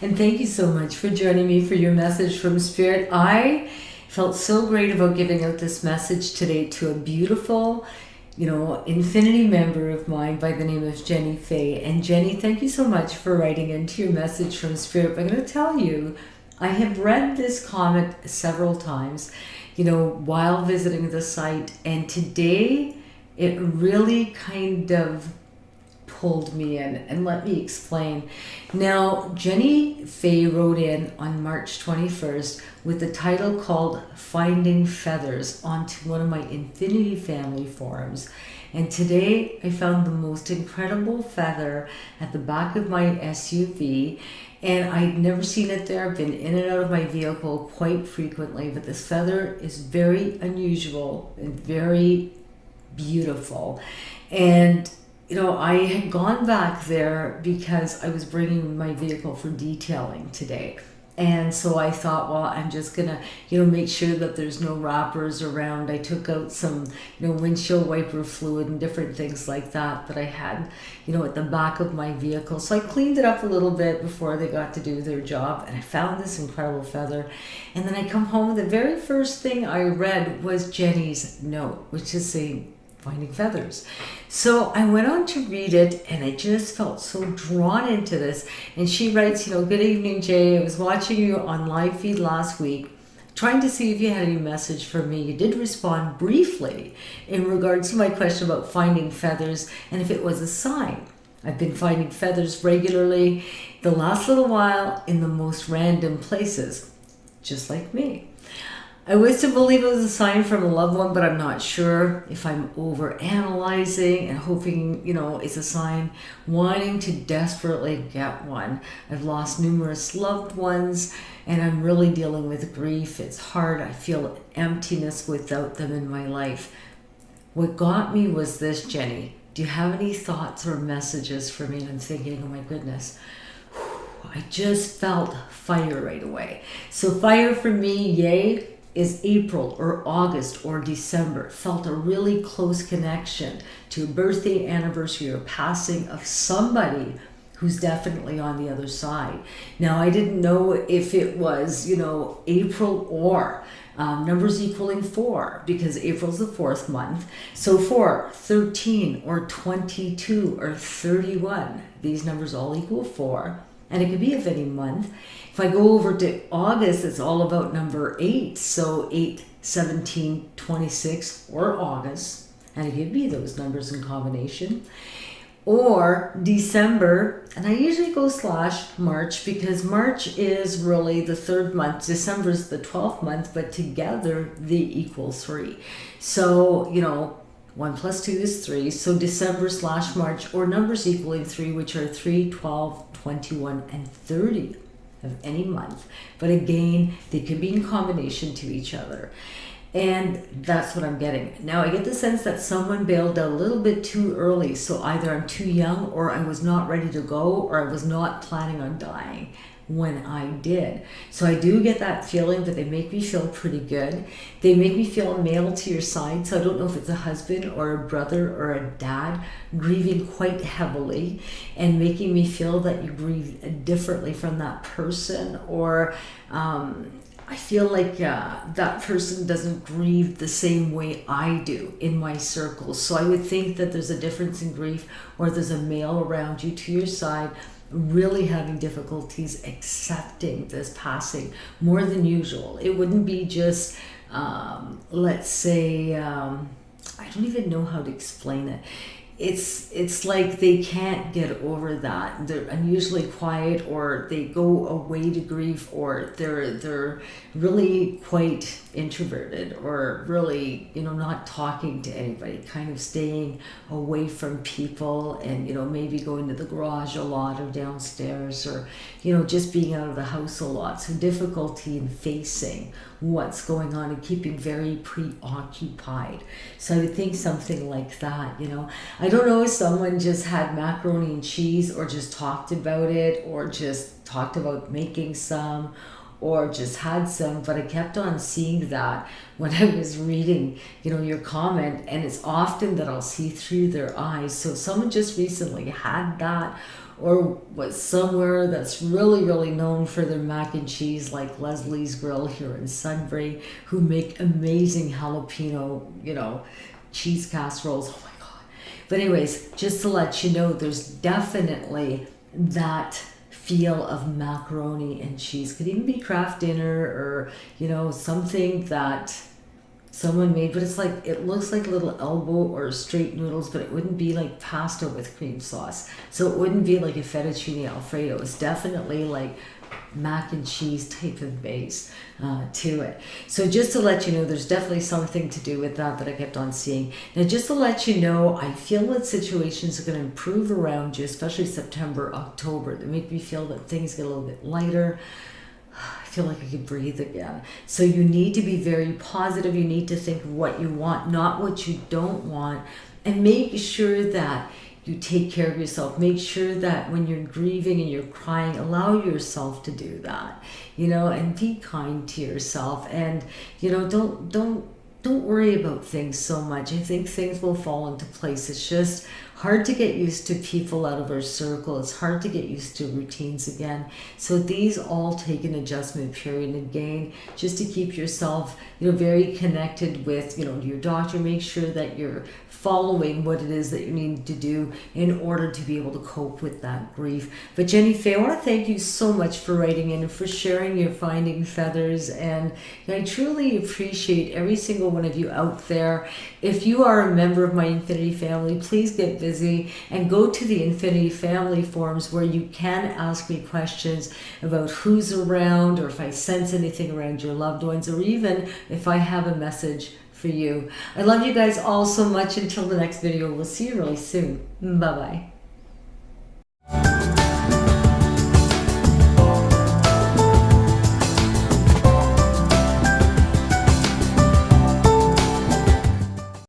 And thank you so much for joining me for your message from Spirit. I felt so great about giving out this message today to a beautiful, Infinity member of mine by the name of Jenny Fay. And Jenny, thank you so much for writing into your message from Spirit. I'm going to tell you, I have read this comment several times, while visiting the site. And today it really kind of pulled me in, and let me explain. Now, Jenny Fay wrote in on March 21st with the title called Finding Feathers onto one of my Infinity Family forums. And today I found the most incredible feather at the back of my SUV, and I'd never seen it there. I've been in and out of my vehicle quite frequently, but this feather is very unusual and very beautiful. And I had gone back there because I was bringing my vehicle for detailing today. And so I thought, well, I'm just gonna, make sure that there's no wrappers around. I took out some, windshield wiper fluid and different things like that I had, at the back of my vehicle. So I cleaned it up a little bit before they got to do their job. And I found this incredible feather. And then I come home, the very first thing I read was Jenny's note, which is saying, Finding Feathers. So I went on to read it, and I just felt so drawn into this. And she writes, good evening, Jay. I was watching you on live feed last week, trying to see if you had any message for me. You did respond briefly in regards to my question about finding feathers and if it was a sign. I've been finding feathers regularly the last little while in the most random places, just like me. I wish to believe it was a sign from a loved one, but I'm not sure if I'm over analyzing and hoping, it's a sign, wanting to desperately get one. I've lost numerous loved ones, and I'm really dealing with grief. It's hard. I feel emptiness without them in my life. What got me was this, Jenny. Do you have any thoughts or messages for me? And I'm thinking, oh my goodness. I just felt fire right away. So fire for me, yay, is April or August or December. Felt a really close connection to a birthday, anniversary, or passing of somebody who's definitely on the other side. Now, I didn't know if it was, April or numbers equaling 4, because April's the 4th month. So 4, 13, or 22, or 31. These numbers all equal 4. And it could be of any month. If I go over to August, it's all about number 8. So 8, 17, 26, or August. And it could be those numbers in combination. Or December, and I usually go / March, because March is really the 3rd month. December is the 12th month, but together they equal 3. So, 1 plus 2 is 3. So December / March, or numbers equaling 3, which are 3, 12, 21, and 30 of any month. But again, they can be in combination to each other. And that's what I'm getting. Now, I get the sense that someone bailed out a little bit too early. So either I'm too young, or I was not ready to go, or I was not planning on dying when I did. So I do get that feeling, but they make me feel pretty good. They make me feel male to your side. So I don't know if it's a husband or a brother or a dad grieving quite heavily and making me feel that you grieve differently from that person, or I feel like that person doesn't grieve the same way I do in my circles. So I would think that there's a difference in grief, or there's a male around you to your side really having difficulties accepting this passing more than usual. It wouldn't be just, let's say, I don't even know how to explain it. It's like they can't get over that. They're unusually quiet, or they go away to grief, or they're really quite introverted, or really, not talking to anybody, kind of staying away from people, and, maybe going to the garage a lot, or downstairs, or, just being out of the house a lot. So difficulty in facing what's going on and keeping very preoccupied. So I would think something like that, I don't know if someone just had macaroni and cheese, or just talked about it, or just talked about making some, or just had some, but I kept on seeing that when I was reading, your comment, and it's often that I'll see through their eyes. So someone just recently had that, or was somewhere that's really, really known for their mac and cheese, like Leslie's Grill here in Sudbury, who make amazing jalapeno, cheese casseroles. Oh my God. But anyways, just to let you know, there's definitely that feel of macaroni and cheese. Could even be Kraft Dinner, or something that someone made, but it looks like a little elbow or straight noodles, but it wouldn't be like pasta with cream sauce. So it wouldn't be like a fettuccine alfredo. It's definitely like mac and cheese type of base to it. So just to let you know, there's definitely something to do with that I kept on seeing. Now, just to let you know, I feel that situations are going to improve around you, especially September, October. They make me feel that things get a little bit lighter. I feel like I could breathe again. So you need to be very positive. You need to think of what you want, not what you don't want, and make sure that you take care of yourself. Make sure that when you're grieving and you're crying, allow yourself to do that, and be kind to yourself. And, don't worry about things so much. I think things will fall into place. It's just hard to get used to people out of our circle. It's hard to get used to routines again. So these all take an adjustment period. And again, just to keep yourself, very connected with, your doctor. Make sure that you're following what it is that you need to do in order to be able to cope with that grief. But Jenny Faye, I want to thank you so much for writing in and for sharing your Finding Feathers. And I truly appreciate every single one of you out there. If you are a member of my Infinity family, please get busy and go to the Infinity family forums, where you can ask me questions about who's around, or if I sense anything around your loved ones, or even if I have a message for you. I love you guys all so much. Until the next video, we'll see you really soon. Bye-bye.